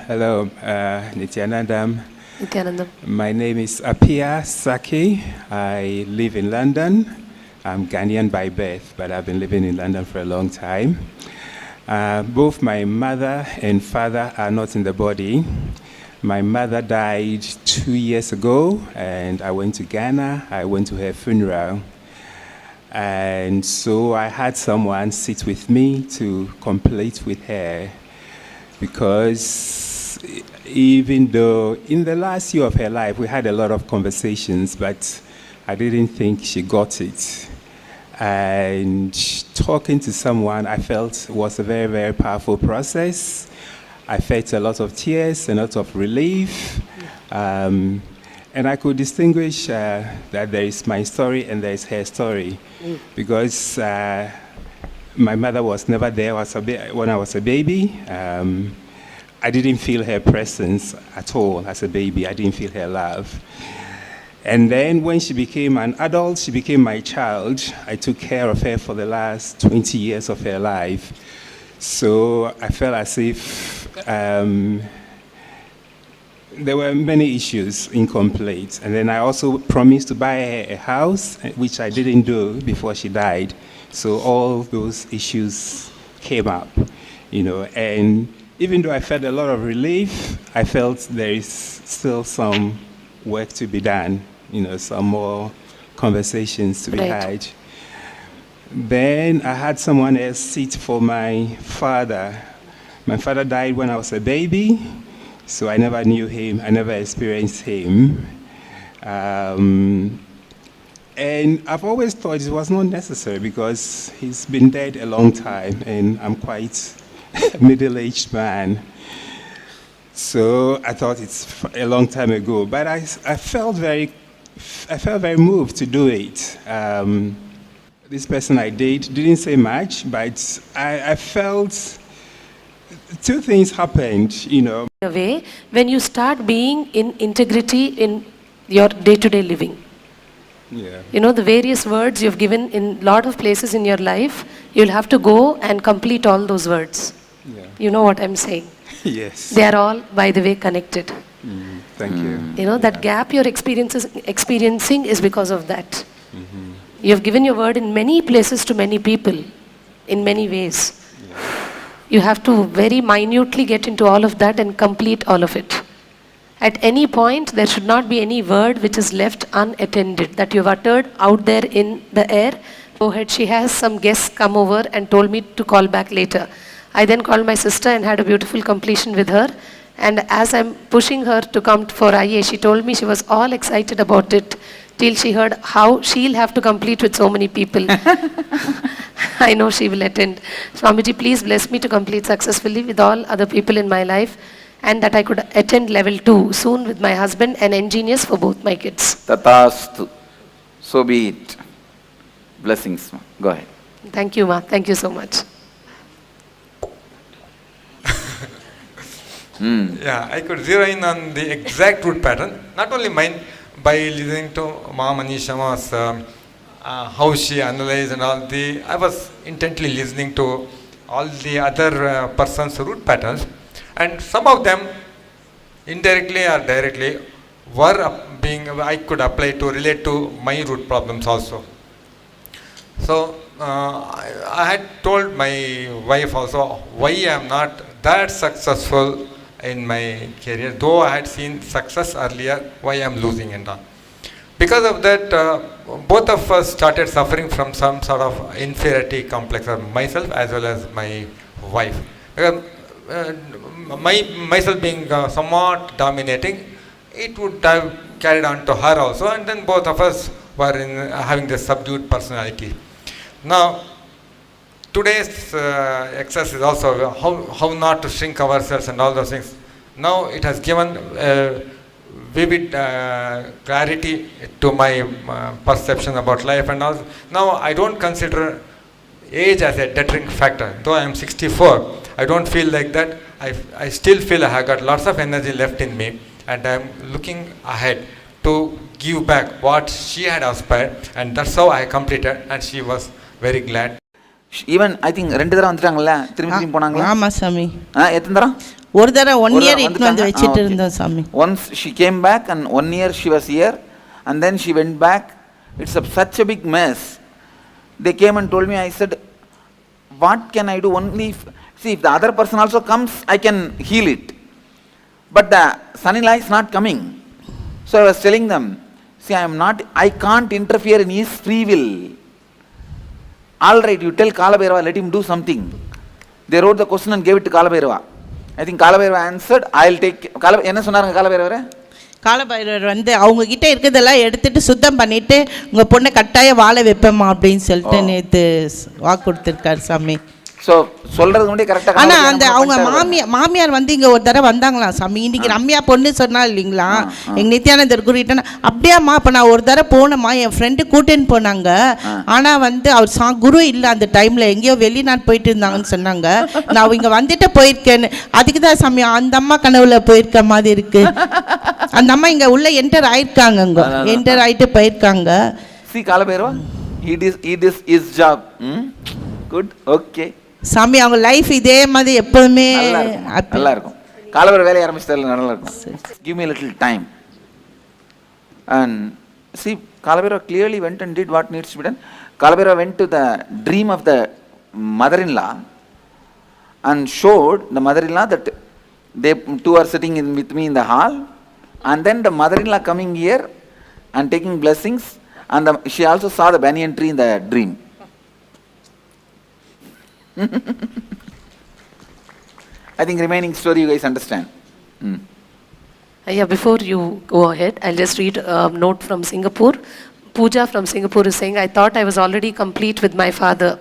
Hello, Nithyananda. Nithyananda. My name is Apia Saki. I live in London. I'm Ghanaian by birth, but I've been living in London for a long time. Both my mother and father are not in the body. My mother died 2 years ago, and I went to Ghana. I went to her funeral. And so I had someone sit with me to complete with her, because even though in the last year of her life we had a lot of conversations, but I didn't think she got it. And talking to someone, I felt was a very, very powerful process. I felt a lot of tears, a lot of relief. And I could distinguish that there is my story and there is her story. Because my mother was never there when I was a baby. I didn't feel her presence at all as a baby. I didn't feel her love. And then when she became an adult, she became my child. I took care of her for the last 20 years of her life. So I felt as if there were many issues incomplete. And then I also promised to buy her a house, which I didn't do before she died. So all those issues came up, and even though I felt a lot of relief, I felt there is still some work to be done, some more conversations to be had. Then I had someone else sit for my father. My father died when I was a baby, so I never knew him, I never experienced him. And I've always thought it was not necessary because he's been dead a long time and I'm quite a middle-aged man. So I thought it's a long time ago, but I felt very moved to do it. This person I didn't say much, but I felt two things happened, In a way, when you start being in integrity in your day-to-day living. Yeah. The various words you've given in a lot of places in your life, you'll have to go and complete all those words. Yeah. You know what I'm saying? Yes. They are all, by the way, connected. Thank you. That gap you're experiencing is because of that. Mm-hmm. You've given your word in many places to many people, in many ways. Yeah. You have to very minutely get into all of that and complete all of it. At any point, there should not be any word which is left unattended, that you've uttered out there in the air. Go ahead, she has some guests come over and told me to call back later. I then called my sister and had a beautiful completion with her. And as I'm pushing her to come for IA, she told me she was all excited about it till she heard how she'll have to complete with so many people. I know she will attend. Swamiji, please bless me to complete successfully with all other people in my life, and that I could attend level 2 soon with my husband and engineers for both my kids. Tathastu. So be it. Blessings, ma. Go ahead. Thank you, ma. Thank you so much. Yeah, I could zero in on the exact root pattern. Not only mine, by listening to Ma Manishama's how she analyzed and all I was intently listening to all the other person's root patterns. And some of them, indirectly or directly, I could apply to relate to my root problems also. So I had told my wife also why I am not that successful in my career, though I had seen success earlier, why I am losing and all. Because of that, both of us started suffering from some sort of inferiority complex of myself as well as my wife. Because myself being somewhat dominating, it would have carried on to her also, and then both of us were having this subdued personality. Now, today's exercise is also how not to shrink ourselves and all those things. Now it has given vivid clarity to my perception about life and all. Now I don't consider age as a deterring factor. Though I am 64, I don't feel like that. I still feel I have got lots of energy left in me, and I am looking ahead to give back what she had aspired, and that's how I completed, and she was very glad. Even I think 2 தடவை வந்துட்டாங்கல்ல, திரும்பி போனாங்களா? ஆமா சாமி. எத்தனை தடவை? ஒரு தடவை 1 year இட்டு வந்து வச்சிட்டு இருந்தோம் சாமி. Once she came back and 1 year she was here and then she went back. It's such a big mess. They came and told me, I said, what can I do? Only if the other person also comes, I can heal it. But the son-in-law is not coming. So I was telling them, see, I can't interfere in his free will. All right, you tell Kalabhairava, let him do something. They wrote the question and gave it to Kalabhairava. I think Kalabhairava answered, I'll take. என்ன சொன்னாருங்க Kalabhairava? காலபைரவர் வந்து அவங்க கிட்ட இருக்கிறதெல்லாம் எடுத்துட்டு சுத்தம் பண்ணிட்டு உங்க பொண்ணை கட்டாயம் வாழ வைப்பேம்மா அப்படின்னு சொல்லிட்டு நேத்து வாக்கு கொடுத்துருக்காரு சாமி. ஸோ சொல்றது முன்னாடி கரெக்டாக. ஆனால் அந்த அவங்க மாமியார் வந்து இங்கே ஒரு தடவை வந்தாங்களாம் சாமி. இன்னைக்கு ரம்யா பொண்ணு சொன்னா இல்லைங்களா எங்கள் நித்யானந்தர் குருகிட்ட. அப்படியாம்மா இப்போ நான் ஒரு தடவை போனேம்மா, என் ஃப்ரெண்டு கூட்டின்னு போனாங்க. ஆனால் வந்து அவர் குரு இல்லை அந்த டைமில், எங்கேயோ வெளிநாட்டு போயிட்டு இருந்தாங்கன்னு சொன்னாங்க. நான் இங்கே வந்துட்டு போயிருக்கேன்னு. அதுக்கு தான் சாமி அந்த அம்மா கனவுல போயிருக்க மாதிரி இருக்கு. அந்த அம்மா இங்கே உள்ள என்டர் ஆயிருக்காங்க, அங்கே என்டர் ஆகிட்டு போயிருக்காங்க. C Kalabhairava, it is his job. Good, okay. சாமி அவங்க லைஃப் இதே மாதிரி எப்பவுமே நல்லா இருக்கும். Kalabhairava வேலையை ஆரம்பிச்சிட்டால நல்லா இருக்கும். Give me a little time. And see, Kalabhairava clearly went and did what needs to be done. Kalabhairava went to the dream of the mother-in-law and showed the mother-in-law that they two are sitting with me in the hall, and then the mother-in-law coming here and taking blessings, and she also saw the banyan tree in the dream. I think remaining story you guys understand. Yeah, before you go ahead, I'll just read a note from Singapore. Pooja from Singapore is saying, I thought I was already complete with my father.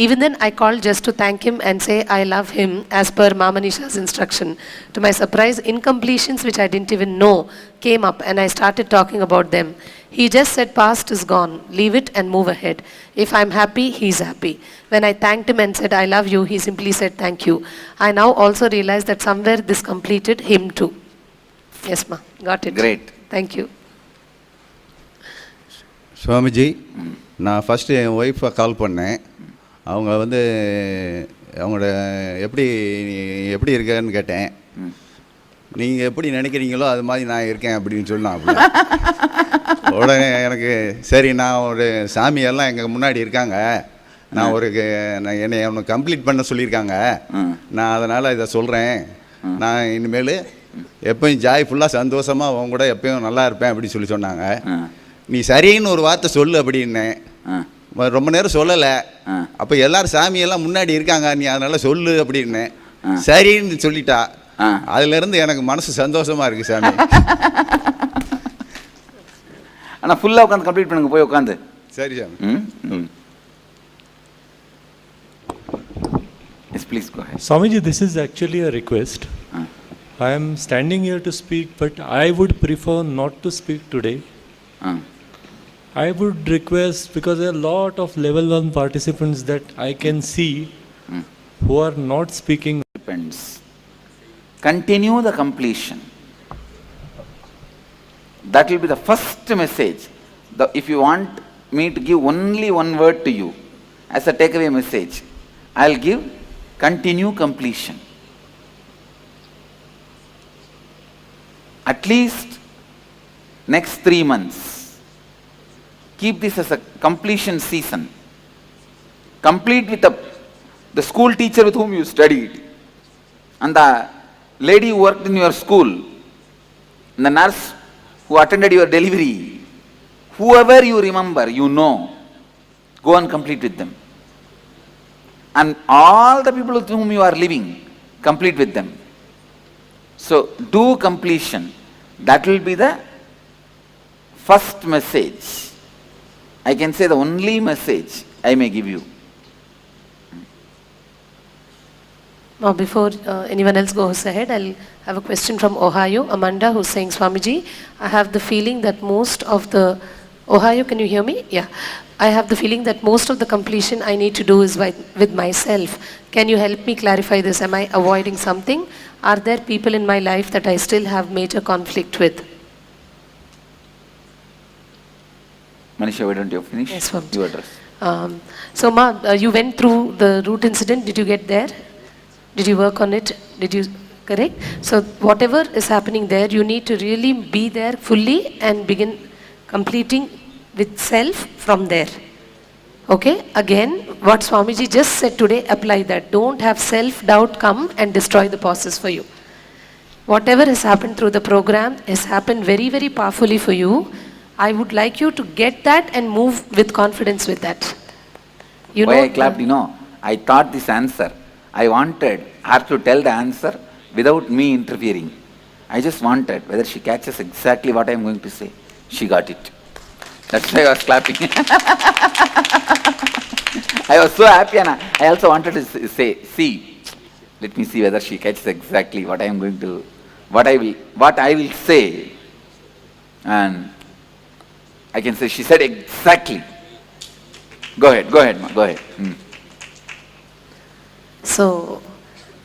Even then, I called just to thank him and say I love him as per Manisha's instruction. To my surprise, incompletions which I didn't even know came up and I started talking about them. He just said past is gone, leave it and move ahead. If I'm happy, he's happy. When I thanked him and said I love you, he simply said thank you. I now also realize that somewhere this completed him too. Yes ma, got it. Great. Thank you. Swamiji, நான் first என் wifi கால் பண்ணேன். அவங்க வந்து அவங்களோட எப்படி இருக்கேன்னு கேட்டேன். நீங்கள் எப்படி நினைக்கிறீங்களோ அது மாதிரி நான் இருக்கேன் அப்படின்னு சொன்னான். உடனே எனக்கு சரி, நான் ஒரு சாமியெல்லாம் எங்கள் முன்னாடி இருக்காங்க, நான் என்னை அவனை கம்ப்ளீட் பண்ண சொல்லியிருக்காங்க, நான் அதனால் இதை சொல்கிறேன், நான் இனிமேல் எப்பயும் ஜாய்ஃபுல்லாக சந்தோஷமாக அவங்க கூட எப்பயும் நல்லா இருப்பேன் அப்படின்னு சொல்லி சொன்னாங்க. நீ சரின்னு ஒரு வார்த்தை சொல்லு அப்படின்னேன். ரொம்ப நேரம் சொல்லலை. அப்போ எல்லாரும் சாமியெல்லாம் முன்னாடி இருக்காங்க, நீ அதனால் சொல்லு அப்படின்னு சரின்னு சொல்லிட்டா. அதுலேருந்து எனக்கு மனசு சந்தோஷமாக இருக்குது சாமி. ஆனால் ஃபுல்லாக உட்காந்து கம்ப்ளீட் பண்ணுங்க, போய் உட்காந்து. சரி சாமி. Yes, please go ahead. Swamiji, this is actually a request. I am standing here to speak, but I would prefer not to speak today. I would request, because there are a lot of level 1 participants that I can see who are not speaking. Depends. Continue the completion. That will be the first message. If you want me to give only one word to you as a takeaway message, I'll give continue completion. At least next 3 months. Keep this as a completion season. Complete with the school teacher with whom you studied, and the lady who worked in your school, and the nurse who attended your delivery. Whoever you remember, you know, go and complete with them. And all the people with whom you are living, complete with them. So do completion. That will be the first message. I can say the only message I may give you. Now, before anyone else goes ahead, I'll have a question from Ohio. Amanda, who's saying, Swamiji, I have the feeling that most of the... Ohio, can you hear me? Yeah. I have the feeling that most of the completion I need to do is with myself. Can you help me clarify this? Am I avoiding something? Are there people in my life that I still have major conflict with? Manisha, why don't you finish? Yes, Swamiji. You address. So Ma, you went through the root incident. Did you get there? Did you work on it? Did you, correct? So whatever is happening there, you need to really be there fully and begin completing with self from there. Okay? Again, what Swamiji just said today, apply that. Don't have self-doubt come and destroy the process for you. Whatever has happened through the program has happened very, very powerfully for you. I would like you to get that and move with confidence with that. You Why know, I clapped, I thought this answer. I wanted her to tell the answer without me interfering. I just wanted whether she catches exactly what I am going to say. She got it. That's why I was clapping. I was so happy, and I also wanted to say, see, let me see whether she catches exactly what I am going to, what I will say. And I can say, she said exactly. Go ahead, ma, go ahead. So,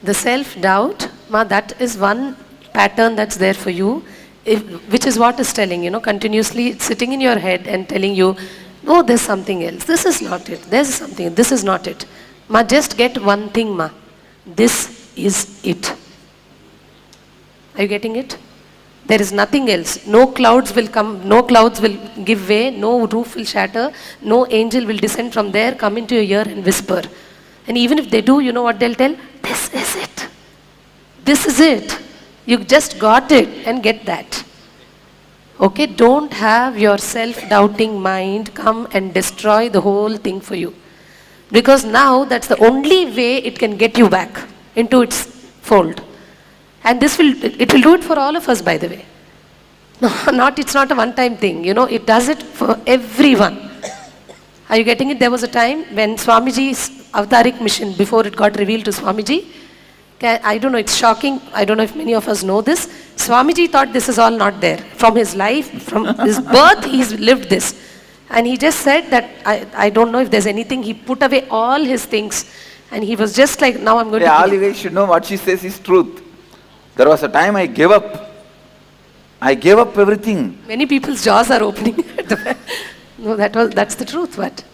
the self-doubt, Ma, that is one pattern that's there for you, which is what is telling, continuously it's sitting in your head and telling you, oh, there's something else, this is not it, there's something, this is not it. Ma, just get one thing, Ma, this is it. Are you getting it? There is nothing else. No clouds will come, no clouds will give way, no roof will shatter, no angel will descend from there, come into your ear and whisper. And even if they do, you know what they'll tell? This is it. This is it. You just got it and get that. Okay, don't have your self-doubting mind come and destroy the whole thing for you. Because now that's the only way it can get you back into its fold. And it will do it for all of us, by the way. No, it's not a one-time thing, it does it for everyone. Are you getting it? There was a time when Swamiji's Avtaric mission, before it got revealed to Swamiji, I don't know, it's shocking, I don't know if many of us know this, Swamiji thought this is all not there. From his life, from his birth, he's lived this. And he just said that, I don't know if there's anything, he put away all his things, and he was just like, now I'm going to... All you guys should know what she says is truth. There was a time I gave up. I gave up everything. Many people's jaws are opening. No, that's the truth, what?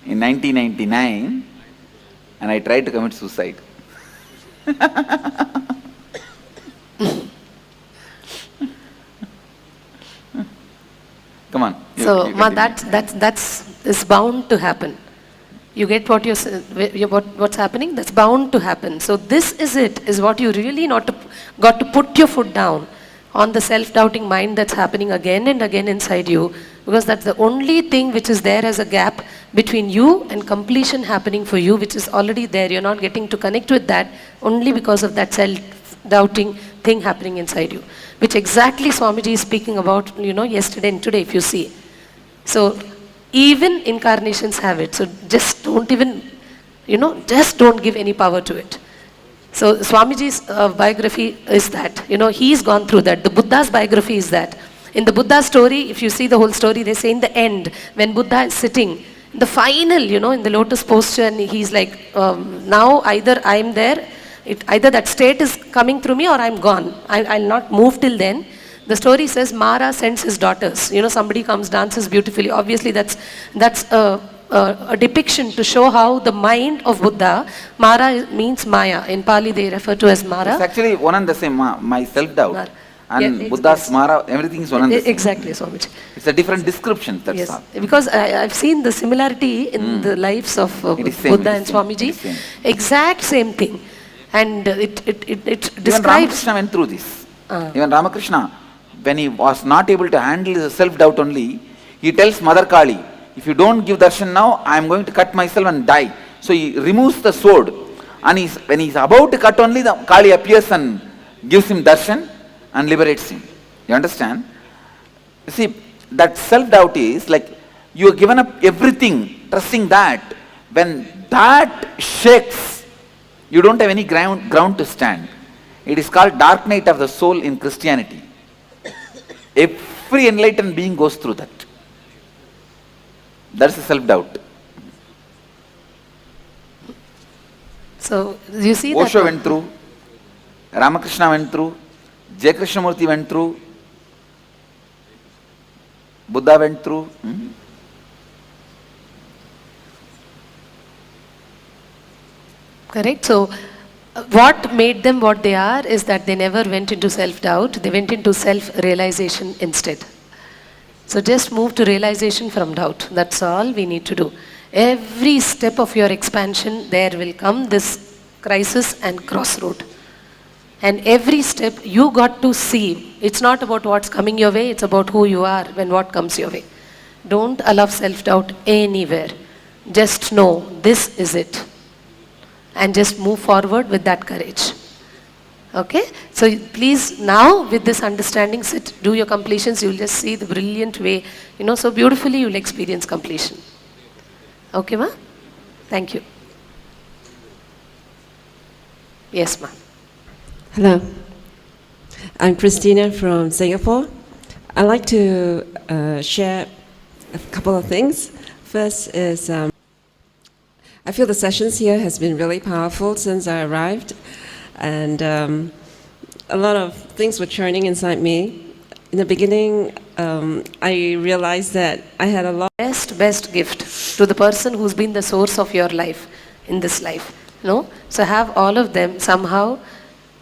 In 1999, and I tried to commit suicide. Come on. So, Ma, that's bound to happen. You get what's happening? That's bound to happen. So this is what you really got to put your foot down on the self-doubting mind that's happening again and again inside you, because that's the only thing which is there as a gap between you and completion happening for you, which is already there. You're not getting to connect with that only because of that self-doubting thing happening inside you, which exactly Swamiji is speaking about, yesterday and today, if you see. So, even incarnations have it. So just don't even, just don't give any power to it. So Swamiji's biography is that, he's gone through that. The Buddha's biography is that. In the Buddha story, if you see the whole story, they say in the end, when Buddha is sitting, the final, in the lotus posture, and he's like, now either I'm there, either that state is coming through me or I'm gone. I'll not move till then. The story says Mara sends his daughters. Somebody comes, dances beautifully. Obviously, that's a depiction to show how the mind of Buddha, Mara means Maya. In Pali, they refer to as Mara. It's actually one and the same, my self-doubt. And Buddha's Mara, everything is one and the same. Exactly, Swamiji. It's a different description, that's all. Because I've seen the similarity in the lives of Buddha and Swamiji. Exact same thing. And it describes... Even Ramakrishna went through this. Even Ramakrishna, when he was not able to handle his self-doubt only, he tells Mother Kali, if you don't give darshan now, I am going to cut myself and die. So he removes the sword, and when he's about to cut only, the Kali appears and gives him darshan and liberates him. You understand? See, that self-doubt is like you are given up everything, trusting that. When that shakes, you don't have any ground to stand. It is called dark night of the soul in Christianity. Every enlightened being goes through that. That's a self-doubt. So, you see Osho that went through, Ramakrishna went through, J. Krishnamurti went through, Buddha went through. Correct? So, what made them what they are is that they never went into self-doubt, they went into self-realization instead. So just move to realization from doubt. That's all we need to do. Every step of your expansion, there will come this crisis and crossroad. And every step you got to see. It's not about what's coming your way, it's about who you are when what comes your way. Don't allow self-doubt anywhere. Just know this is it. And just move forward with that courage. Okay? So please now with this understanding sit, do your completions, you'll just see the brilliant way, so beautifully you'll experience completion. Okay, ma? Thank you. Yes, ma. Hello. I'm Christina from Singapore. I'd like to share a couple of things. First is I feel the sessions here has been really powerful since I arrived. And a lot of things were churning inside me. In the beginning, I realized that I had a lot. Best gift to the person who's been the source of your life in this life. So have all of them somehow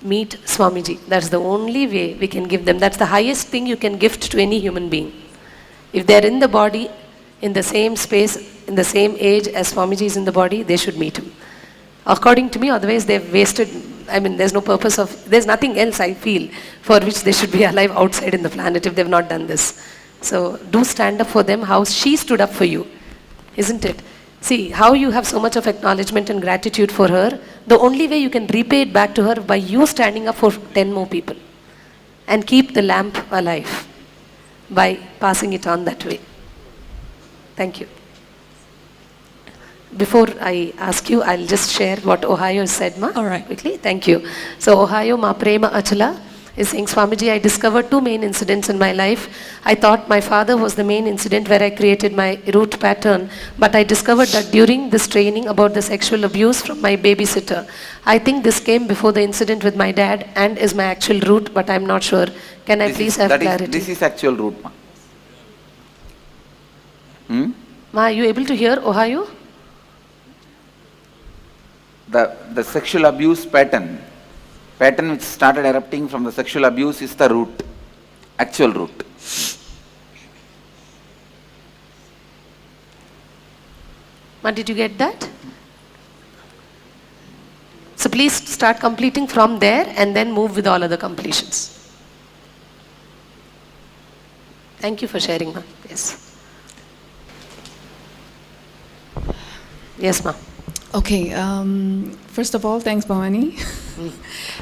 meet Swamiji. That's the only way we can give them. That's the highest thing you can gift to any human being. If they're in the body, in the same space, in the same age as Swamiji is in the body, they should meet him. According to me, otherwise they've wasted, there's no purpose there's nothing else I feel for which they should be alive outside in the planet if they've not done this. So do stand up for them how she stood up for you, isn't it? See, how you have so much of acknowledgement and gratitude for her, the only way you can repay it back to her by you standing up for 10 more people and keep the lamp alive by passing it on that way. Thank you. Before I ask you, I'll just share what Ohio said, ma. All right. Quickly. Thank you. So Ohio, ma prema achala is saying, Swamiji, I discovered two main incidents in my life. I thought my father was the main incident where I created my root pattern, but I discovered that during this training about the sexual abuse from my babysitter. I think this came before the incident with my dad and is my actual root, but I'm not sure. Can I please have clarity? This is actual root, ma. Ma, are you able to hear Ohio? The sexual abuse pattern which started erupting from the sexual abuse is the root, actual root. Ma, did you get that? So please start completing from there and then move with all other completions. Thank you for sharing, ma. Yes. Yes, ma. Okay, first of all, thanks, Bhavani.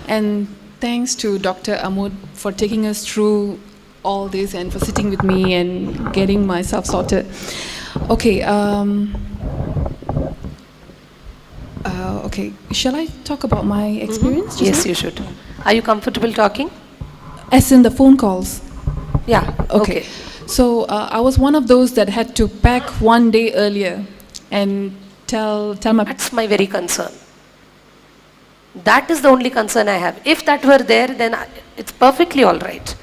And thanks to Dr. Amud for taking us through all this and for sitting with me and getting myself sorted. Okay, okay, shall I talk about my experience? Yes, you should. Are you comfortable talking? As in the phone calls? Yeah. Okay. So I was one of those that had to pack one day earlier and tell my... That's my very concern. That is the only concern I have. If that were there, then it's perfectly all right.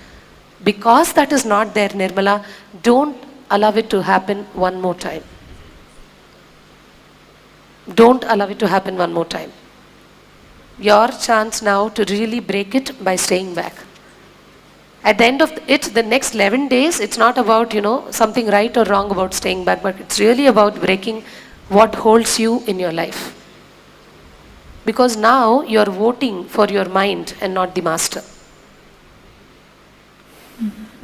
Because that is not there, Nirmala, don't allow it to happen one more time. Don't allow it to happen one more time. Your chance now to really break it by staying back. At the end of it, the next 11 days, it's not about, something right or wrong about staying back, but it's really about breaking what holds you in your life. Because now you're voting for your mind and not the master.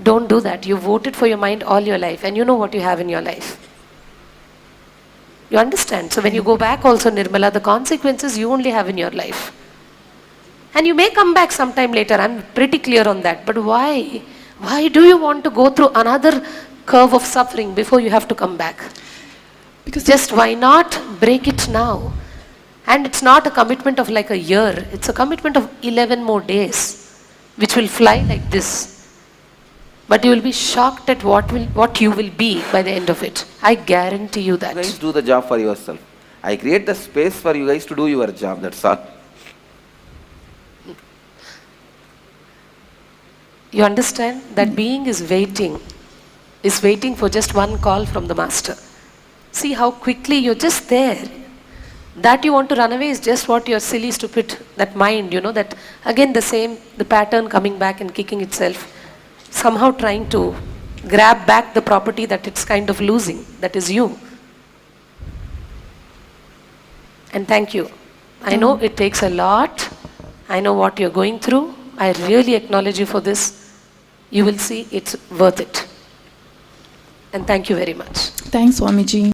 Don't do that. You voted for your mind all your life and you know what you have in your life. You understand? So when you go back also, Nirmala, the consequences you only have in your life. And you may come back sometime later, I'm pretty clear on that. But why? Why do you want to go through another curve of suffering before you have to come back? Because just why not break it now? And it's not a commitment of like a year. It's a commitment of 11 more days, which will fly like this. But you will be shocked at what you will be by the end of it. I guarantee you that. You guys do the job for yourself. I create the space for you guys to do your job, that's all. You understand that being is waiting for just one call from the master. See how quickly you're just there. That you want to run away is just what your silly, stupid, that mind, that again the pattern coming back and kicking itself, somehow trying to grab back the property that it's kind of losing, that is you. And thank you. I know it takes a lot. I know what you're going through. I really acknowledge you for this. You will see it's worth it. And thank you very much. Thanks, Swamiji.